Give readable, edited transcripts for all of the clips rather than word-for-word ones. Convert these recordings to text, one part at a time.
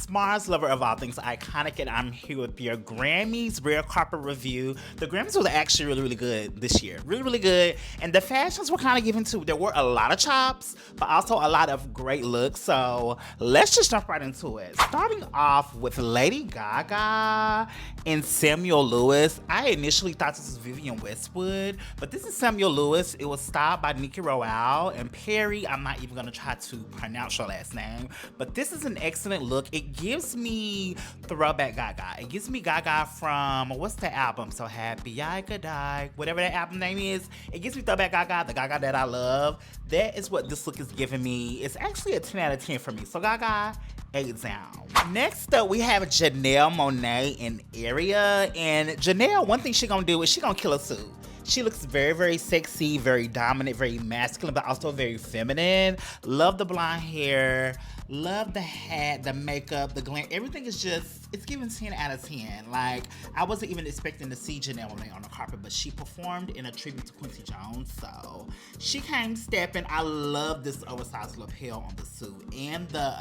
Mars, lover of all things iconic, and I'm here with your Grammys rare carpet review. The Grammys was actually really, really good this year. Really, really good. And the fashions were kind of given too. There were a lot of chops, but also a lot of great looks. So let's just jump right into it. Starting off with Lady Gaga and Samuel Lewis. I initially thought this was Vivienne Westwood, but this is Samuel Lewis. It was styled by Nikki Roan and Perry. I'm not even going to try to pronounce your last name, but this is an excellent look. It gives me throwback Gaga. It gives me Gaga from, what's the album? So Happy I Could Die, whatever that album name is. It gives me throwback Gaga, the Gaga that I love. That is what this look is giving me. It's actually a 10 out of 10 for me. So Gaga, 8 down. Next up, we have Janelle Monáe in Area. And Janelle, one thing she gonna do is she gonna kill a suit. She looks very, very sexy, very dominant, very masculine, but also very feminine. Love the blonde hair. Love the hat, the makeup, the glam. Everything is just, it's giving 10 out of 10. Like, I wasn't even expecting to see Janelle Monáe on the carpet, but she performed in a tribute to Quincy Jones, so she came stepping. I love this oversized lapel on the suit. And the,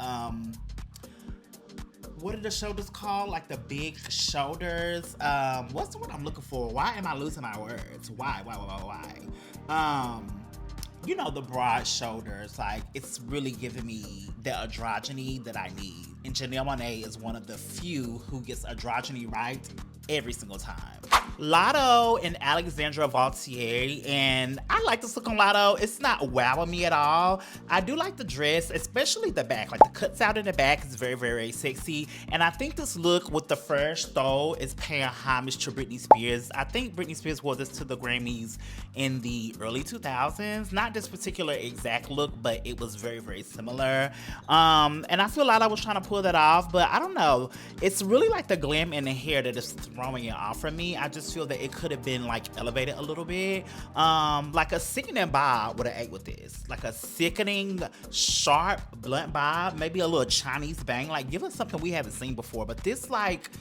what are the shoulders called? Like the big shoulders. What's the word I'm looking for? Why am I losing my words? Why? You know, the broad shoulders. Like, it's really giving me the androgyny that I need. And Janelle Monáe is one of the few who gets androgyny right every single time. Lotto and Alexandra Vautier, and I like this look on Lotto. It's not wowing me at all. I do like the dress, especially the back. Like, the cuts out in the back is very, very sexy. And I think this look with the fresh though is paying homage to Britney Spears. I think Britney Spears wore this to the Grammys in the early 2000s. Not this particular exact look, but it was very, very similar. And I feel Lotto was trying to pull that off, but I don't know. It's really like the glam in the hair that is throwing it off for me. I just feel that it could have been like elevated a little bit. Like a sickening bob would have ate with this. Like a sickening, sharp, blunt bob, maybe a little Chinese bang. Like, give us something we haven't seen before. But this like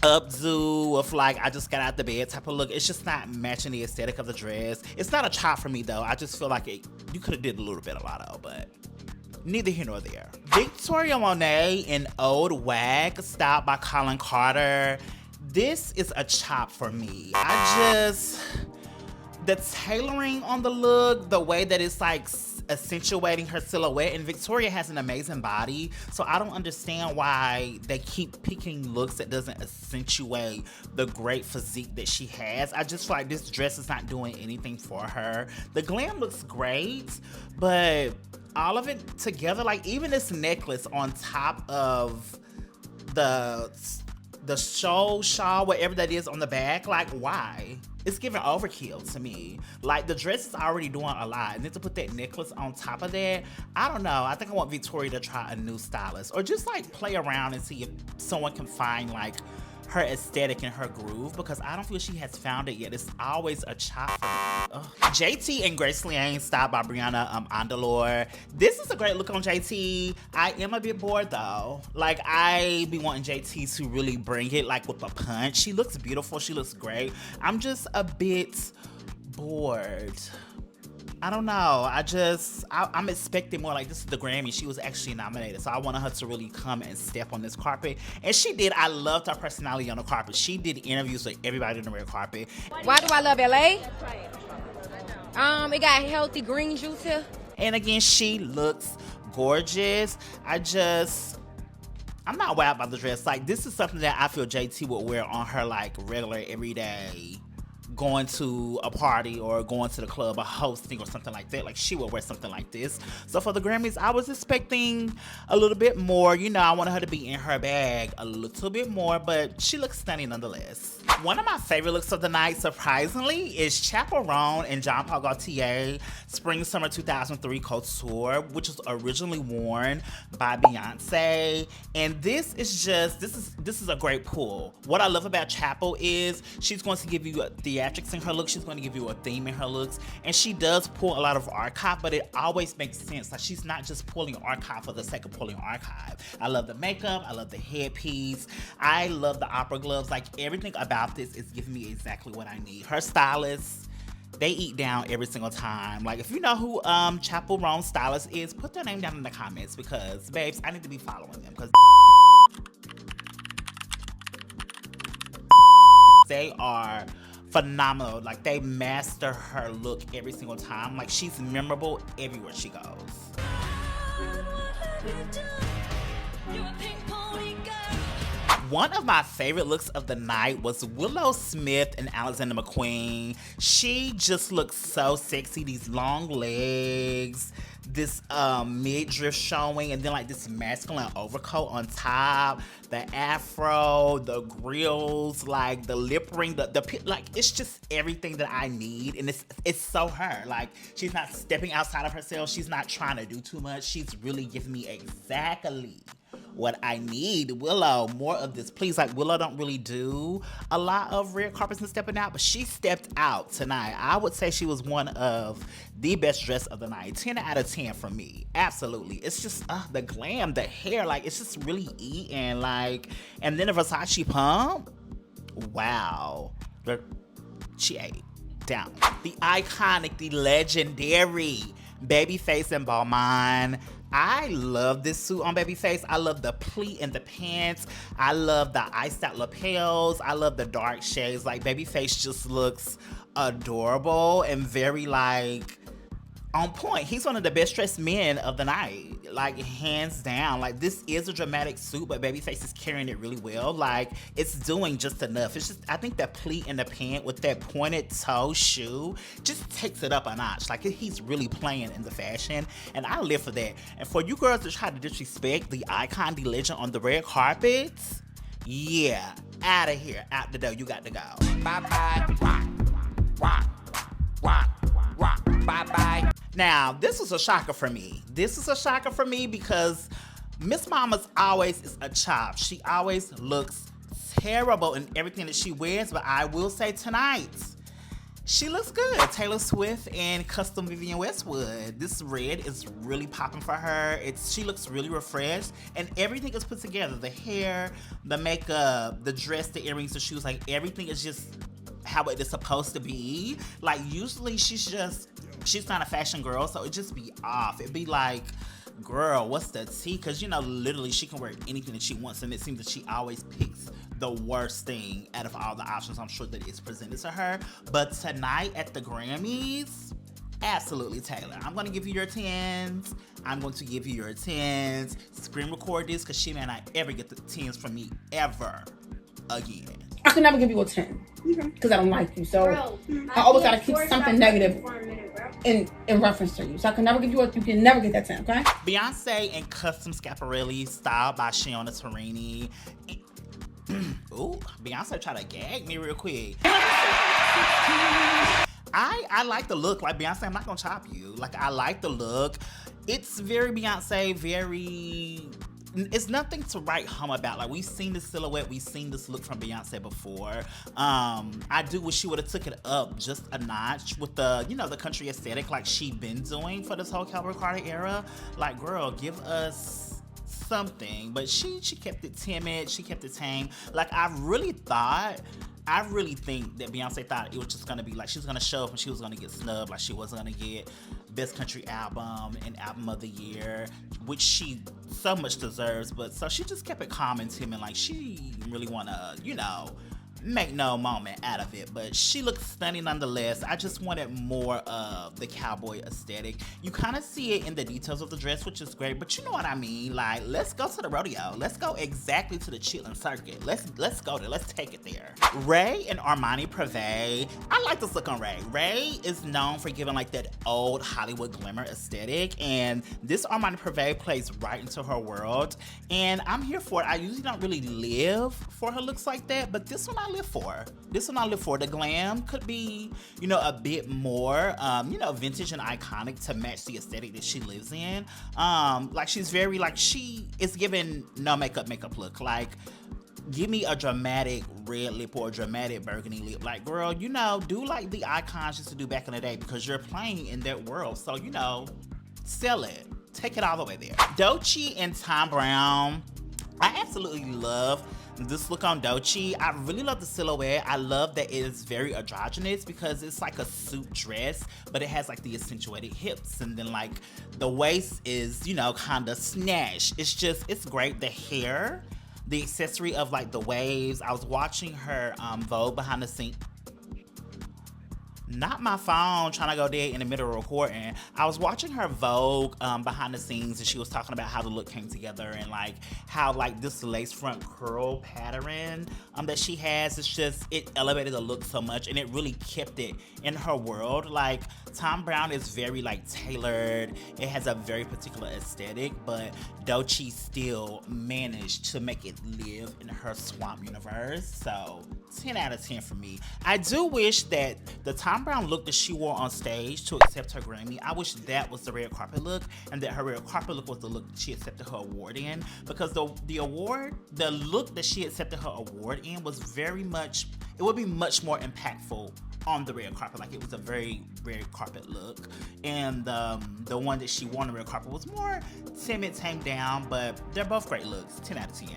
updo of like I just got out the bed type of look, it's just not matching the aesthetic of the dress. It's not a chop for me though. I just feel like you could have did a little bit of Lotto, but neither here nor there. Victoria Monet in Old Wag, styled by Colin Carter. This is a chop for me. The tailoring on the look, the way that it's like accentuating her silhouette, and Victoria has an amazing body, so I don't understand why they keep picking looks that doesn't accentuate the great physique that she has. I just feel like this dress is not doing anything for her. The glam looks great, but all of it together, like even this necklace on top of the shawl, whatever that is on the back, like why? It's giving overkill to me. Like, the dress is already doing a lot, and then to put that necklace on top of that, I don't know. I think I want Victoria to try a new stylist, or just like play around and see if someone can find like her aesthetic and her groove, because I don't feel she has found it yet. It's always a chop for me. Ugh. JT and Grace Liane, styled by Brianna Andalor. This is a great look on JT. I am a bit bored though. Like, I be wanting JT to really bring it like with a punch. She looks beautiful, she looks great. I'm just a bit bored. I don't know. I'm expecting more. Like, this is the Grammy. She was actually nominated, so I wanted her to really come and step on this carpet, and she did. I loved her personality on the carpet. She did interviews with everybody on the red carpet. Why do I love LA? It got healthy green juice here. And again, she looks gorgeous. I'm not wowed by the dress. Like, this is something that I feel JT would wear on her like regular everyday, going to a party or going to the club or hosting or something like that. Like, she would wear something like this. So for the Grammys, I was expecting a little bit more. You know, I wanted her to be in her bag a little bit more, but she looks stunning nonetheless. One of my favorite looks of the night, surprisingly, is Chappel, Roan and Jean Paul Gaultier Spring Summer 2003 Couture, which was originally worn by Beyonce. And this is a great pull. What I love about Chappel is she's going to give you a theatrics in her look. She's going to give you a theme in her looks, and she does pull a lot of archive, but it always makes sense. Like, she's not just pulling archive for the sake of pulling archive. I love the makeup, I love the headpiece, I love the opera gloves. Like, everything about this is giving me exactly what I need. Her stylists, they eat down every single time. Like, if you know who Chappel Roan stylist is, put their name down in the comments, because babes, I need to be following them, because they are phenomenal. Like, they master her look every single time. Like, she's memorable everywhere she goes. One of my favorite looks of the night was Willow Smith and Alexander McQueen. She just looks so sexy. These long legs, this midriff showing, and then like this masculine overcoat on top, the afro, the grills, like the lip ring, like it's just everything that I need, and it's so her. Like, she's not stepping outside of herself. She's not trying to do too much. She's really giving me exactly what I need. Willow, more of this, please. Like, Willow don't really do a lot of red carpets and stepping out, but she stepped out tonight. I would say she was one of the best dressed of the night. 10 out of 10 for me. Absolutely. It's just the glam, the hair, like it's just really eating. Like, and then the Versace pump. Wow. She ate down. The iconic, the legendary Babyface and Balmain. I love this suit on Babyface. I love the pleat in the pants. I love the iced out lapels. I love the dark shades. Like, Babyface just looks adorable and very, like, on point. He's one of the best dressed men of the night, like, hands down. Like, this is a dramatic suit, but Babyface is carrying it really well. Like, it's doing just enough. It's just, I think that pleat in the pant with that pointed toe shoe just takes it up a notch. Like, he's really playing in the fashion, and I live for that. And for you girls to try to disrespect the icon, the legend on the red carpets, yeah, out of here, out the door, you got to go. Bye-bye. Bye-bye. Now, this was a shocker for me. This is a shocker for me because Miss Mama's always is a chop. She always looks terrible in everything that she wears, but I will say tonight, she looks good. Taylor Swift and custom Vivienne Westwood. This red is really popping for her. She looks really refreshed, and everything is put together. The hair, the makeup, the dress, the earrings, the shoes, like everything is just how it is supposed to be. Like, usually she's not a fashion girl, so it just be off. It'd be like, girl, what's the tea? Because, you know, literally she can wear anything that she wants, and it seems that she always picks the worst thing out of all the options I'm sure that is presented to her. But tonight at the Grammys, absolutely, Taylor. I'm going to give you your 10s. I'm going to give you your 10s. Screen record this, because she may not ever get the 10s from me ever again. I could never give you a 10 because I don't like you. So I always gotta keep something negative in reference to you. So I can never give you you can never get that 10, okay? Beyonce and custom Schiaparelli styled by Shiona Turini. Ooh, Beyonce tried to gag me real quick. I like the look. Like, Beyonce, I'm not gonna chop you. Like, I like the look. It's very Beyonce, it's nothing to write home about. Like, we've seen this silhouette, we've seen this look from Beyonce before. I do wish she would have took it up just a notch with the, you know, the country aesthetic like she been doing for this whole Cowboy Carter era. Like, girl, give us something. But she kept it timid, she kept it tame. Like, I really think that Beyonce thought it was just gonna be like she was gonna show up and she was gonna get snubbed, like she wasn't gonna get Best Country Album and Album of the Year, which she so much deserves. But so she just kept it calm and timid, like she really wanna, you know, make no moment out of it. But she looks stunning nonetheless. I just wanted more of the cowboy aesthetic. You kind of see it in the details of the dress, which is great, but you know what I mean. Like, let's go to the rodeo. Let's go exactly to the Chitlin Circuit. Let's go there. Let's take it there. Ray and Armani Privé. I like this look on Ray. Ray is known for giving like that old Hollywood glamour aesthetic, and this Armani Privé plays right into her world, and I'm here for it. I usually don't really live for her looks like that, but this one I live for. The glam could be, you know, a bit more, you know, vintage and iconic to match the aesthetic that she lives in. Like, she's very, like, she is giving no makeup look. Like, give me a dramatic red lip or a dramatic burgundy lip. Like, girl, you know, do like the icons used to do back in the day, because you're playing in that world. So, you know, sell it. Take it all the way there. Doechii and Tom Brown. I absolutely love this look on Doechii. I really love the silhouette. I love that it is very androgynous because it's like a suit dress, but it has like the accentuated hips, and then like the waist is, you know, kind of snatched. It's great. The hair, The accessory of like the waves. I was watching her Vogue behind the scenes. Not my phone trying to go dead in the middle of recording. I was watching her Vogue behind the scenes, and she was talking about how the look came together and like how like this lace front curl pattern that she has, it's just, it elevated the look so much, and it really kept it in her world. Like Thom Browne is very like tailored. It has a very particular aesthetic, but Doechii still managed to make it live in her swamp universe. So 10 out of 10 for me. I do wish that the Thom Browne look that she wore on stage to accept her Grammy, I wish that was the red carpet look, and that her red carpet look was the look that she accepted her award in, because the look that she accepted her award in was very much, it would be much more impactful on the red carpet. Like, it was a very red carpet look, and the one that she wore on the red carpet was more timid, tamed down, but they're both great looks. 10 out of 10.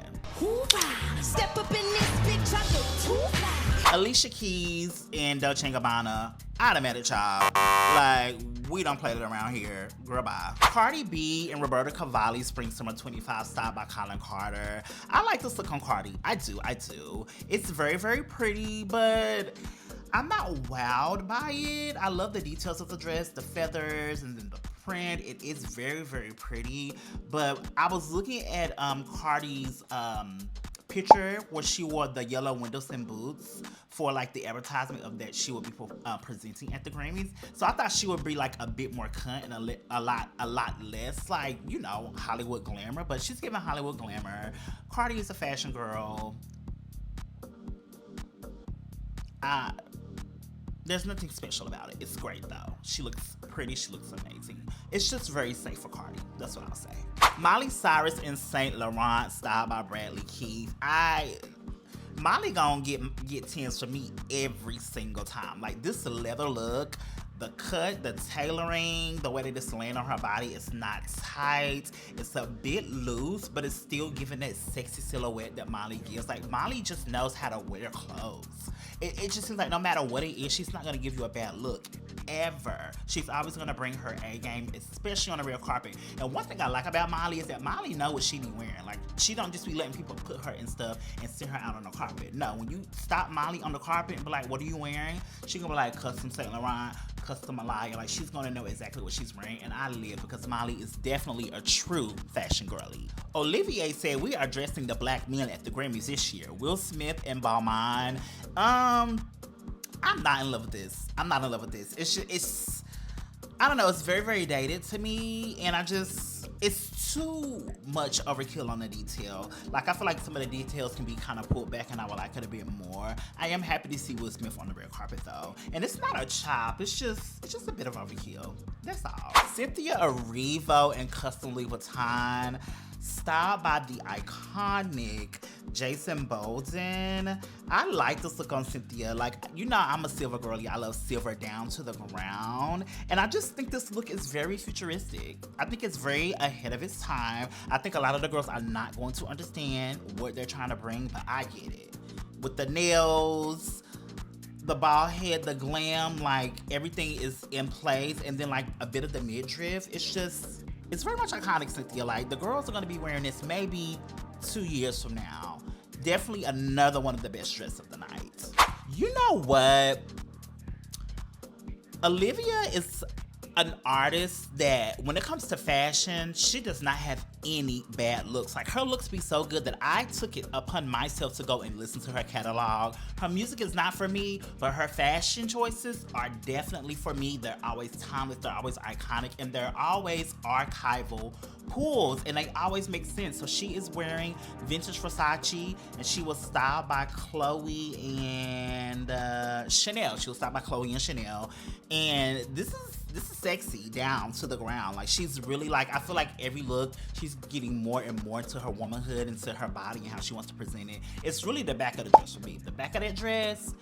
Step up in this bitch, I go too far. Alicia Keys and Dolce & Gabbana, automatic child. Like, we don't play that around here. Girl, bye. Cardi B and Roberta Cavalli Spring Summer 25 style by Colin Carter. I like this look on Cardi. I do. It's very, very pretty, but I'm not wowed by it. I love the details of the dress, the feathers, and then the print. It is very, very pretty. But I was looking at Cardi's picture where she wore the yellow windowsill boots for like the advertisement of that she would be presenting at the Grammys. So I thought she would be like a bit more cunt and a lot less like, you know, Hollywood glamour. But she's giving Hollywood glamour. Cardi is a fashion girl. There's nothing special about it. It's great though. She looks pretty, she looks amazing. It's just very safe for Cardi. That's what I'll say. Miley Cyrus in Saint Laurent styled by Bradley Keith. Molly gonna get 10s for me every single time. Like, this leather look, the cut, the tailoring, the way that it's laying on her body, it's not tight. It's a bit loose, but it's still giving that sexy silhouette that Molly gives. Like, Molly just knows how to wear clothes. It just seems like no matter what it is, she's not gonna give you a bad look, ever. She's always gonna bring her A game, especially on the red carpet. And one thing I like about Molly is that Molly know what she be wearing. Like, she don't just be letting people put her in stuff and send her out on the carpet. No, when you stop Molly on the carpet and be like, what are you wearing? She gonna be like, custom Saint Laurent, custom Malaya. Like, she's gonna know exactly what she's wearing, and I live because Molly is definitely a true fashion girly. Olivier said, we are dressing the black men at the Grammys this year. Will Smith and Balmain. I'm not in love with this. It's I don't know, it's very, very dated to me, and it's too much overkill on the detail. Like, I feel like some of the details can be kind of pulled back, and I would like it a bit more. I am happy to see Will Smith on the red carpet though. And it's not a chop, it's just a bit of overkill. That's all. Cynthia Erivo and Custom Louis Vuitton, styled by the iconic Jason Bolden. I like this look on Cynthia. Like, you know, I'm a silver girly. I love silver down to the ground. And I just think this look is very futuristic. I think it's very ahead of its time. I think a lot of the girls are not going to understand what they're trying to bring, but I get it. With the nails, the bald head, the glam, like, everything is in place. And then, like, a bit of the midriff. It's very much iconic, Cynthia. Like, the girls are gonna be wearing this maybe 2 years from now. Definitely another one of the best dresses of the night. You know what? Olivia is an artist that, when it comes to fashion, she does not have any bad looks. Like, her looks be so good that I took it upon myself to go and listen to her catalog. Her music is not for me, but her fashion choices are definitely for me. They're always timeless, they're always iconic, and they're always archival pulls, and they always make sense. So she is wearing vintage Versace, and she was styled by Chloe and Chanel. She was styled by Chloe and Chanel, and this is sexy down to the ground. Like, she's really, like, I feel like every look, she's getting more and more into her womanhood, into her body and how she wants to present it. It's really the back of the dress for me. The back of that dress,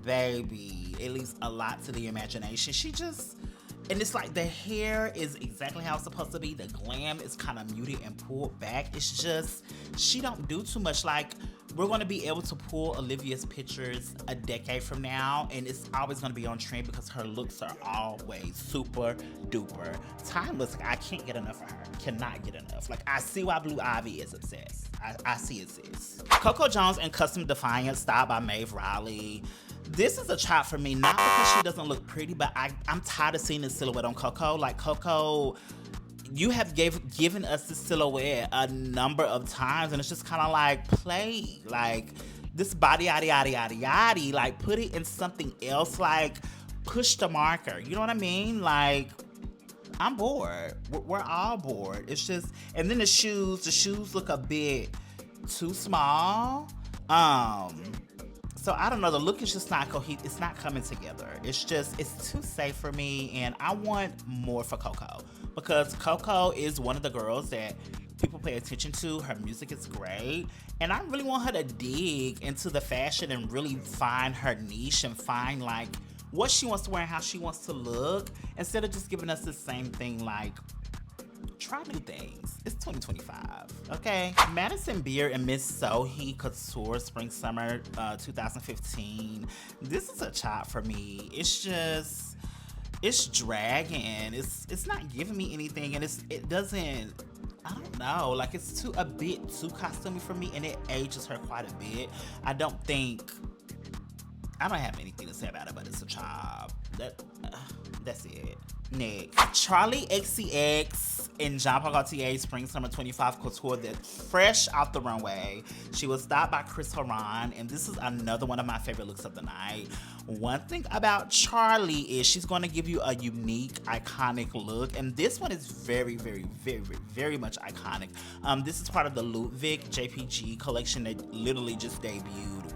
baby, it leaves a lot to the imagination. And it's like the hair is exactly how it's supposed to be. The glam is kind of muted and pulled back. It's just, she don't do too much. Like, we're going to be able to pull Olivia's pictures a decade from now, and it's always going to be on trend because her looks are always super duper timeless. Like, I can't get enough of her. Cannot get enough. Like, I see why Blue Ivy is obsessed. I see it, sis. Coco Jones and Custom Defiance, styled by Maeve Riley. This is a chop for me, not because she doesn't look pretty, but I'm tired of seeing this silhouette on Coco. Like, Coco, you have given us the silhouette a number of times, and it's just kind of like, play. Like, this body, yaddy, yaddy, yaddy, yaddy. Like, put it in something else. Like, push the marker. You know what I mean? Like, I'm bored. We're all bored. It's just, and then the shoes look a bit too small. So I don't know, the look is just not cohesive. It's not coming together. It's too safe for me, and I want more for Coco, because Coco is one of the girls that people pay attention to. Her music is great, and I really want her to dig into the fashion and really find her niche and find like what she wants to wear and how she wants to look, instead of just giving us the same thing. Like, try new things. It's 2025, okay? Madison Beer and Miss Sohi Couture Spring Summer 2015. This is a chop for me. It's dragging. It's not giving me anything, and it doesn't, I don't know, like, it's a bit too costumey for me, and it ages her quite a bit. I don't have anything to say about it, but it's a chop. That's it. Next, Charlie XCX and Jean Paul Gaultier Spring Summer 25 Couture, that's fresh off the runway. She was styled by Chris Roan, and this is another one of my favorite looks of the night. One thing about Charlie is she's going to give you a unique, iconic look, and this one is very, very, very, very much iconic. This is part of the Ludwig JPG collection that literally just debuted,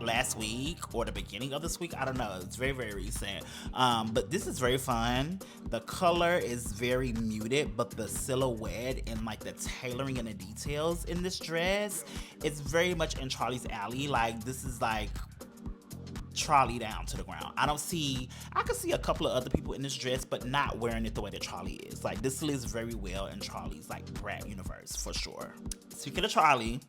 last week or the beginning of this week. I don't know. It's very, very recent. But this is very fun. The color is very muted, but the silhouette and like the tailoring and the details in this dress is very much in Charlie's alley. Like, this is like Charlie down to the ground. I could see a couple of other people in this dress, but not wearing it the way that Charlie is. Like, this lives very well in Charlie's like brat universe for sure. Speaking of Charlie,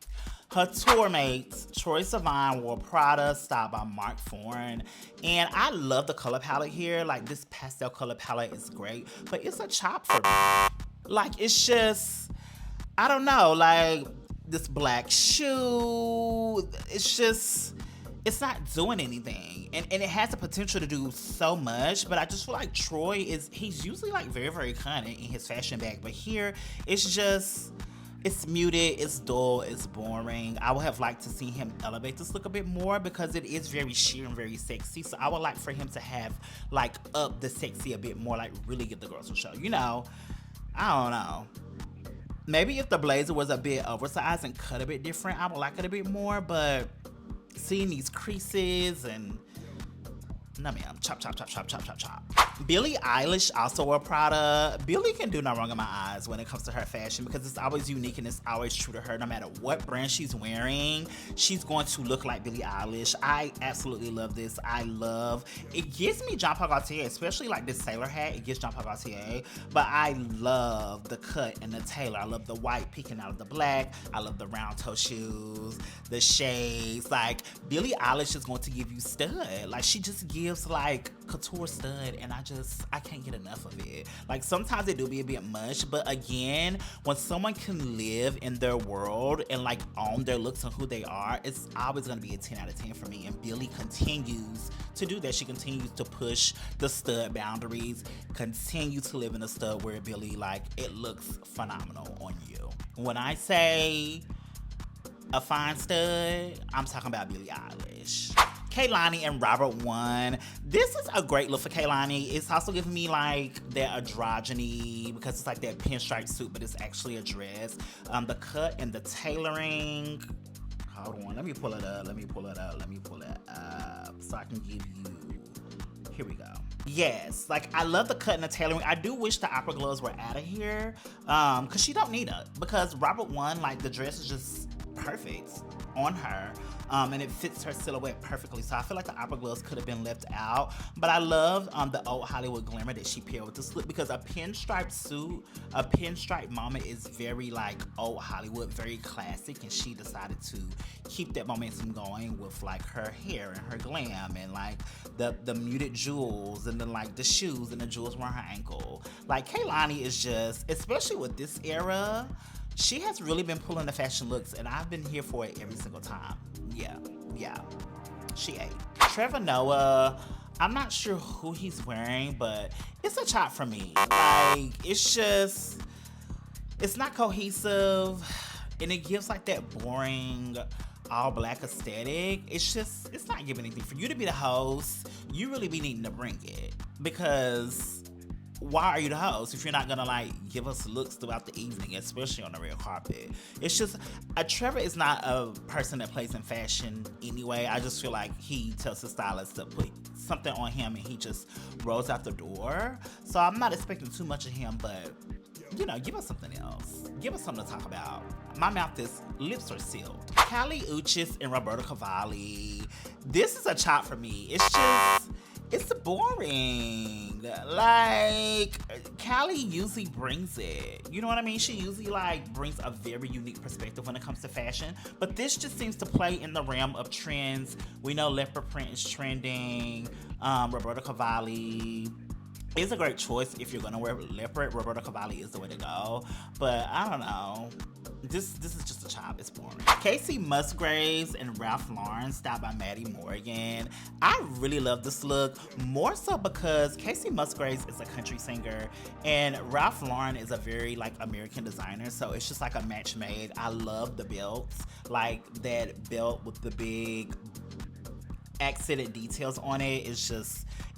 her tour mates, Troye Sivan, wore Prada, styled by Mark Foran. And I love the color palette here. Like, this pastel color palette is great, but it's a chop for me. Like, it's just, I don't know, like, this black shoe, it's not doing anything. And it has the potential to do so much, but I just feel like Troye he's usually like very, very cunning in his fashion bag, but here it's muted, it's dull, it's boring. I would have liked to see him elevate this look a bit more, because it is very sheer and very sexy. So I would like for him to have like up the sexy a bit more, like really give the girls a show. You know, I don't know. Maybe if the blazer was a bit oversized and cut a bit different, I would like it a bit more, but seeing these creases and no ma'am, chop, chop, chop, chop, chop, chop, chop. Billie Eilish also wore Prada. Billie can do no wrong in my eyes when it comes to her fashion, because it's always unique and it's always true to her. No matter what brand she's wearing, she's going to look like Billie Eilish. I absolutely love this. It gives me Jean Paul Gaultier, especially like this sailor hat. It gives Jean Paul Gaultier, but I love the cut and the tailor. I love the white peeking out of the black. I love the round toe shoes, the shades. Like, Billie Eilish is going to give you stud. Like, she just gives like couture stud, and I can't get enough of it. Like, sometimes it do be a bit much, but again, when someone can live in their world and like own their looks and who they are, it's always going to be a 10 out of 10 for me. And Billie continues to do that. She continues to push the stud boundaries, continue to live in a stud where Billie, like, it looks phenomenal on you. When I say a fine stud, I'm talking about Billie Eilish. Kehlani and Robert One. This is a great look for Kehlani. It's also giving me like that androgyny, because it's like that pinstripe suit, but it's actually a dress. The cut and the tailoring. Hold on, let me pull it up so I can give you. Here we go. Yes, like, I love the cut and the tailoring. I do wish the opera gloves were out of here, because she don't need it. Because Robert One, like, the dress is just perfect on her. and it fits her silhouette perfectly. So I feel like the opera gloves could have been left out, but I love the old Hollywood glamour that she paired with this look, because a pinstripe suit, a pinstripe moment is very like old Hollywood, very classic, and she decided to keep that momentum going with like her hair and her glam and like the muted jewels and then like the shoes and the jewels around her ankle. Like Kehlani is just, especially with this era, she has really been pulling the fashion looks, and I've been here for it every single time. Yeah, she ate. Trevor Noah, I'm not sure who he's wearing, but it's a chop for me. Like, it's not cohesive, and it gives like that boring all black aesthetic. It's not giving anything. For you to be the host, you really be needing to bring it, because why are you the host if you're not gonna like give us looks throughout the evening, especially on the red carpet? It's just, Trevor is not a person that plays in fashion anyway. I just feel like he tells his stylist to put something on him and he just rolls out the door. So I'm not expecting too much of him, but you know, give us something else. Give us something to talk about. My mouth is, lips are sealed. Kali Uchis and Roberto Cavalli. This is a chop for me. It's boring. Like, Kali usually brings it. You know what I mean? She usually like brings a very unique perspective when it comes to fashion. But this just seems to play in the realm of trends. We know leopard print is trending. Roberto Cavalli is a great choice if you're gonna wear leopard. Roberto Cavalli is the way to go. But I don't know. This is just a chop. It's boring. Casey Musgraves and Ralph Lauren styled by Maddie Morgan. I really love this look, more so because Casey Musgraves is a country singer and Ralph Lauren is a very like American designer, so it's just like a match made. I love the belts, like that belt with the big accented details on it.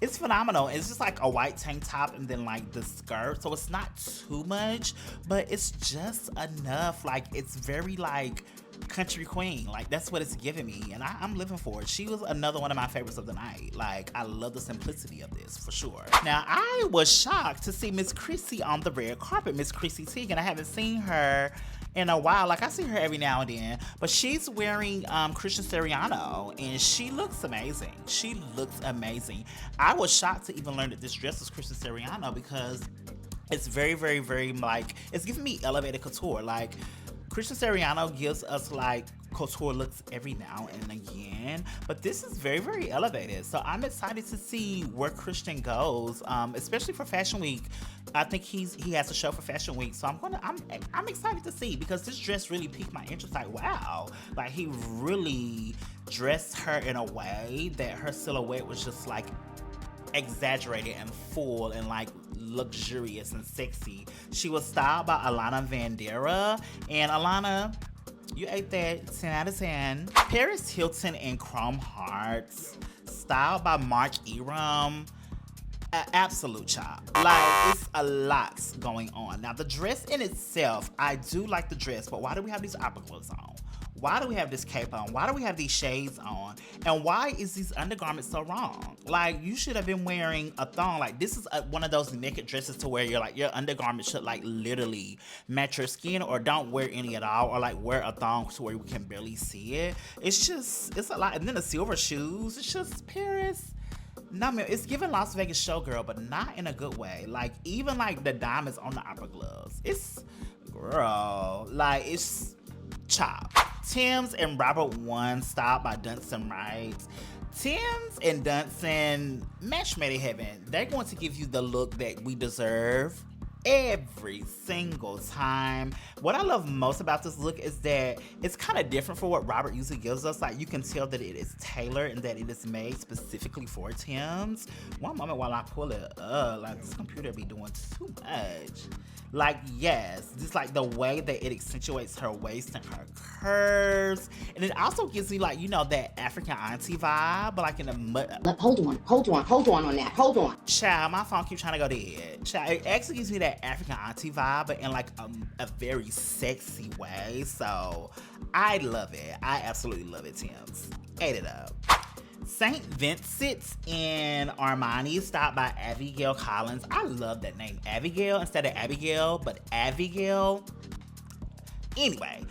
It's phenomenal. It's just like a white tank top and then like the skirt, so it's not too much, but it's just enough. Like, it's very like country queen. Like, that's what it's giving me, and I'm living for it. She was another one of my favorites of the night. Like, I love the simplicity of this for sure. Now, I was shocked to see Miss Chrissy on the red carpet. Miss Chrissy Teigen, I haven't seen her in a while. Like, I see her every now and then, but she's wearing Christian Siriano, and she looks amazing. She looks amazing. I was shocked to even learn that this dress was Christian Siriano, because it's very, very, very like, it's giving me elevated couture. Like, Christian Siriano gives us like couture looks every now and again, but this is very, very elevated. So I'm excited to see where Christian goes, especially for Fashion Week. I think he has a show for Fashion Week, so I'm excited to see, because this dress really piqued my interest. Like, wow, like he really dressed her in a way that her silhouette was just like exaggerated and full and like luxurious and sexy. She was styled by Alana Vandera, and Alana, you ate that. 10 out of 10. Paris Hilton and Chrome Hearts, styled by Mark Eram. An absolute chop. Like, it's a lot going on. Now, the dress in itself, I do like the dress, but why do we have these opera clothes on? Why do we have this cape on? Why do we have these shades on? And why is these undergarments so wrong? Like, you should have been wearing a thong. Like, this is one of those naked dresses to where you're like, your undergarment should like literally match your skin, or don't wear any at all, or like wear a thong to where we can barely see it. It's a lot. And then the silver shoes, it's just Paris. No, man, it's giving Las Vegas showgirl, but not in a good way. Like, even like the diamonds on the opera gloves, it's, girl, like, it's chop. Tim's and Robert One, styled by Dunson Wright. Tim's and Dunson, match made in heaven. They're going to give you the look that we deserve every single time. What I love most about this look is that it's kind of different for what Robert usually gives us. Like, you can tell that it is tailored and that it is made specifically for Tim's. One moment while I pull it up, like, this computer be doing too much. Like, yes, just like the way that it accentuates her waist and her curves. And it also gives me, like, you know, that African auntie vibe, but like in a Hold on on that. Hold on. Child, my phone keeps trying to go dead. Child, it actually gives me that African auntie vibe, but in like a very sexy way. So I love it. I absolutely love it, Tim's. Ate it up. St. Vincent's in Armani, styled by Abigail Collins. I love that name, Abigail, instead of Abigail, but Abigail. Anyway,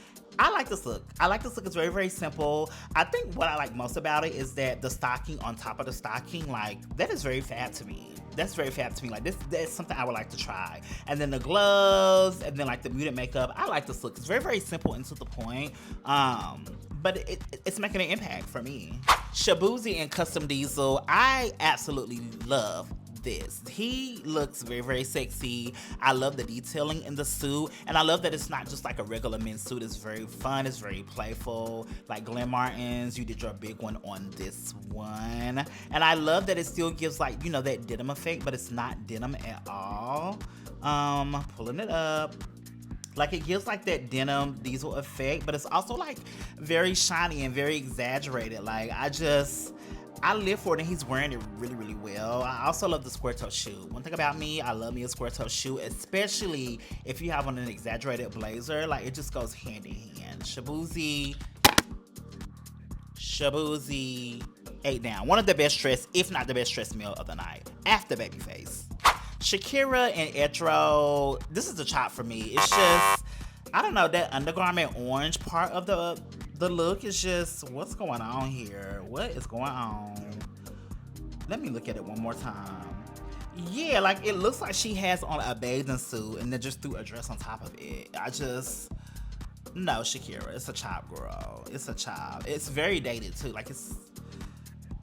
I like this look. I like this look. It's very, very simple. I think what I like most about it is that the stocking on top of the stocking, like, that is very fab to me. That's very fab to me. Like, that's something I would like to try. And then the gloves, and then, like, the muted makeup. I like this look. It's very, very simple and to the point. But it's making an impact for me. Shabuzi and Custom Diesel, I absolutely love this. He looks very, very sexy. I love the detailing in the suit, and I love that it's not just like a regular men's suit. It's very fun. It's very playful. Like Glenn Martin's, you did your big one on this one, and I love that it still gives, like, you know, that denim effect, but it's not denim at all. Pulling it up. Like, it gives like that denim diesel effect, but it's also like very shiny and very exaggerated. Like, I live for it, and he's wearing it really, really well. I also love the square toe shoe. One thing about me, I love me a square toe shoe, especially if you have on an exaggerated blazer. Like, it just goes hand in hand. Shabuzi, 8 down. One of the best dressed, if not the best dressed male of the night, after Babyface. Shakira and Etro, this is a chop for me. It's just, I don't know, that undergarment orange part of the look is just, what's going on here? What is going on? Let me look at it one more time. Yeah, like, it looks like she has on a bathing suit and then just threw a dress on top of it. No, Shakira, it's a chop, girl. It's a chop. It's very dated too. Like, it's,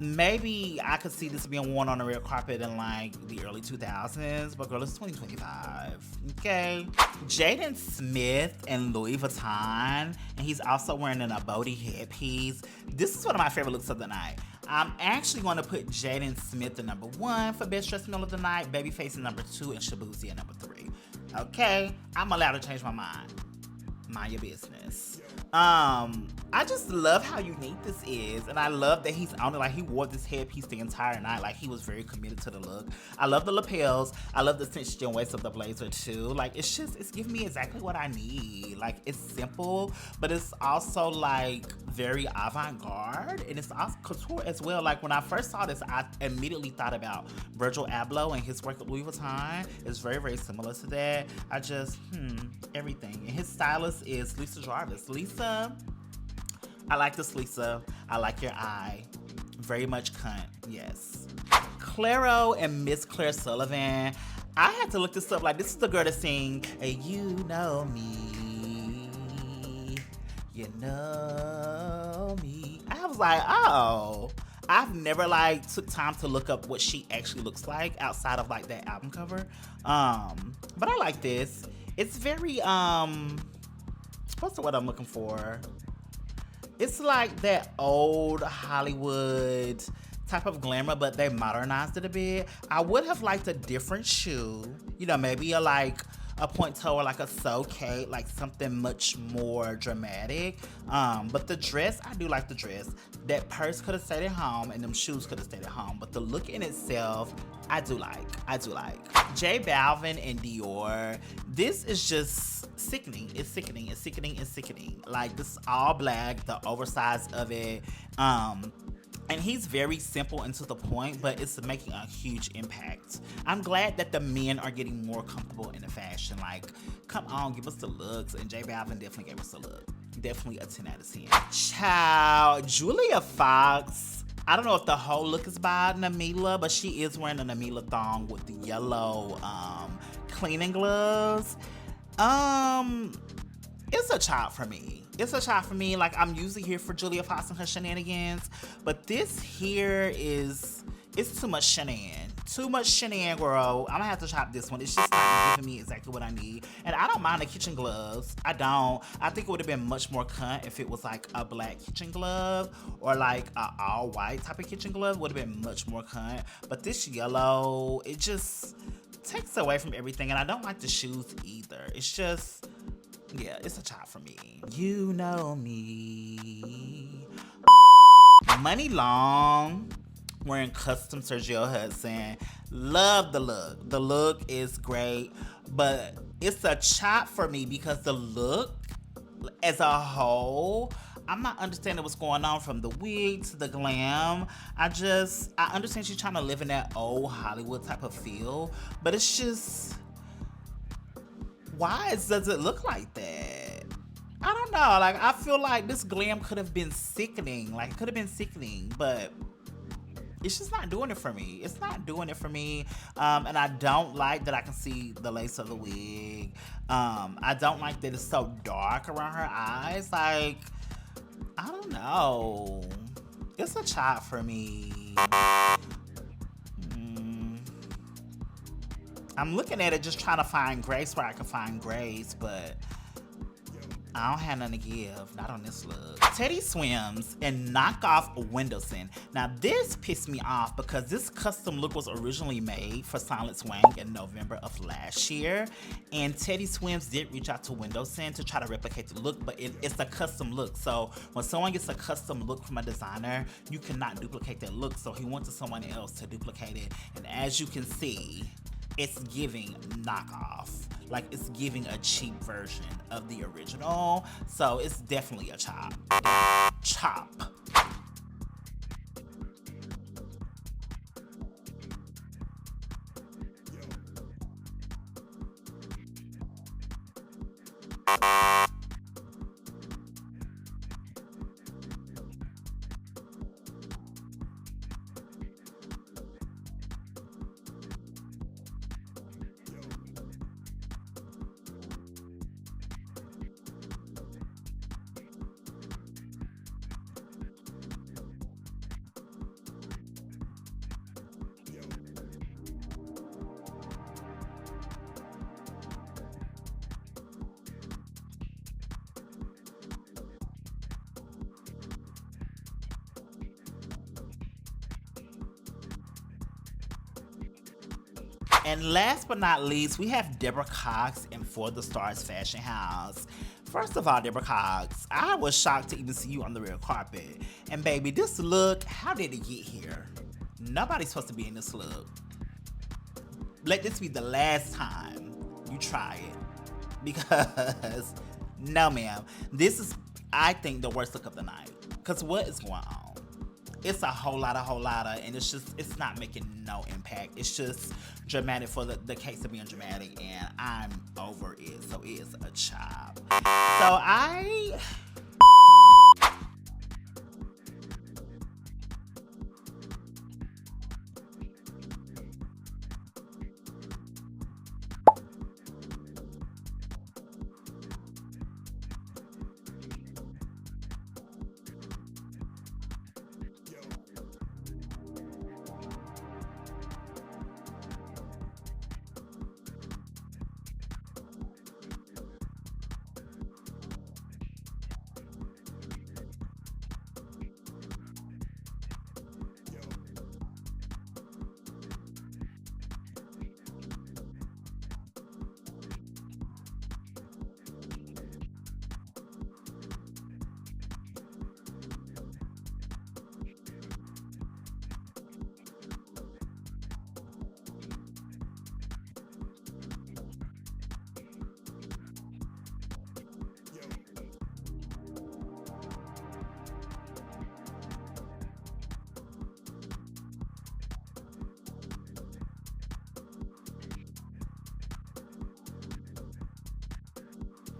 maybe I could see this being worn on a red carpet in like the early 2000s, but girl, it's 2025, okay? Jaden Smith and Louis Vuitton, and he's also wearing an Abode headpiece. This is one of my favorite looks of the night. I'm actually going to put Jaden Smith at number 1 for best dressed male of the night, Babyface at number 2, and Shabuzi at number 3. Okay, I'm allowed to change my mind. Mind your business. I just love how unique this is, and I love that he's on it. Like, he wore this headpiece the entire night. Like, he was very committed to the look. I love the lapels. I love the cinched in waist of the blazer too. Like, it's giving me exactly what I need. Like, it's simple, but it's also like very avant-garde, and it's also couture as well. Like, when I first saw this, I immediately thought about Virgil Abloh and his work at Louis Vuitton. It's very, very similar to that. I just, everything. And his stylist is Lisa Jarvis. Lisa, I like this, Lisa. I like your eye. Very much cunt, yes. Clairo and Miss Claire Sullivan. I had to look this up. Like, this is the girl to sing, hey, you know me. You know me. I was like, oh. I've never, like, took time to look up what she actually looks like outside of, like, that album cover. But I like this. It's very, what's the word I'm looking for? It's like that old Hollywood type of glamour, but they modernized it a bit. I would have liked a different shoe. You know, maybe a point toe or like a soquet, like something much more dramatic. But the dress, I do like the dress. That purse could have stayed at home, and them shoes could have stayed at home. But the look in itself, I do like. J Balvin and Dior. This is just sickening. It's sickening. It's sickening. It's sickening. Like, this all black, the oversized of it. And he's very simple and to the point, but it's making a huge impact. I'm glad that the men are getting more comfortable in the fashion. Like, come on, give us the looks. And J Balvin definitely gave us a look. Definitely a 10 out of 10. Child, Julia Fox. I don't know if the whole look is by Namila, but she is wearing a Namila thong with the yellow cleaning gloves. It's a chop for me. It's a chop for me. Like, I'm usually here for Julia Fox and her shenanigans, but this here it's too much shenan. Too much shenan, girl. I'm gonna have to chop this one. It's just not giving me exactly what I need. And I don't mind the kitchen gloves. I don't. I think it would have been much more cunt if it was like a black kitchen glove or like a all white type of kitchen glove. Would have been much more cunt. But this yellow, it just takes away from everything. And I don't like the shoes either. It's just, yeah, it's a chop for me. You know me. Money Long wearing custom Sergio Hudson. Love the look. The look is great, but it's a chop for me because the look as a whole, I'm not understanding what's going on from the wig to the glam. I understand she's trying to live in that old Hollywood type of feel, but it's just, why does it look like that? I don't know. Like, I feel like this glam could have been sickening. Like, it could have been sickening, but it's just not doing it for me. It's not doing it for me. And I don't like that I can see the lace of the wig. I don't like that it's so dark around her eyes. Like, I don't know. It's a chop for me. I'm looking at it just trying to find grace where I can find grace, but I don't have nothing to give, not on this look. Teddy Swims and knockoff Wendelson. Now this pissed me off because this custom look was originally made for Silence Wang in November of last year. And Teddy Swims did reach out to Wendelson to try to replicate the look, but it's a custom look. So when someone gets a custom look from a designer, you cannot duplicate that look. So he went to someone else to duplicate it. And as you can see, it's giving knockoff. Like, it's giving a cheap version of the original. So it's definitely a chop. Chop. And last but not least, we have Deborah Cox in For the Stars Fashion House. First of all, Deborah Cox, I was shocked to even see you on the red carpet. And baby, this look, how did it get here? Nobody's supposed to be in this look. Let this be the last time you try it. Because, no ma'am, this is, I think, the worst look of the night. Because what is going on? It's a whole lot of, and it's not making no impact. It's just dramatic for the case of being dramatic, and I'm over it. So it is a chop.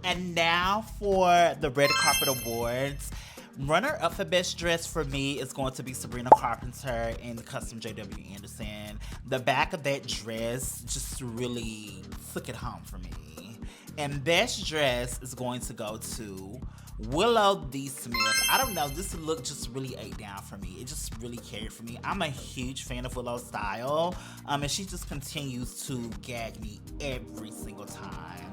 And now for the Red Carpet Awards. Runner-up for Best Dress for me is going to be Sabrina Carpenter in the custom J.W. Anderson. The back of that dress just really took it home for me. And Best Dress is going to go to Willow D. Smith. I don't know, this look just really ate down for me. It just really carried for me. I'm a huge fan of Willow's style, and she just continues to gag me every single time.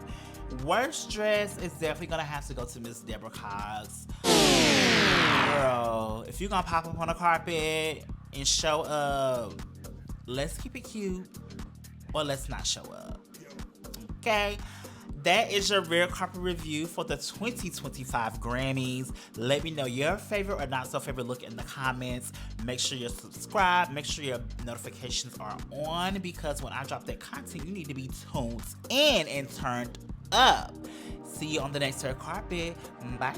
Worst dress is definitely gonna have to go to Miss Deborah Cox. Girl, if you're gonna pop up on the carpet and show up, let's keep it cute, or let's not show up. Okay? That is your red carpet review for the 2025 Grammys. Let me know your favorite or not so favorite look in the comments. Make sure you're subscribed. Make sure your notifications are on, because when I drop that content, you need to be tuned in and turned up. See you on the next red carpet. Bye.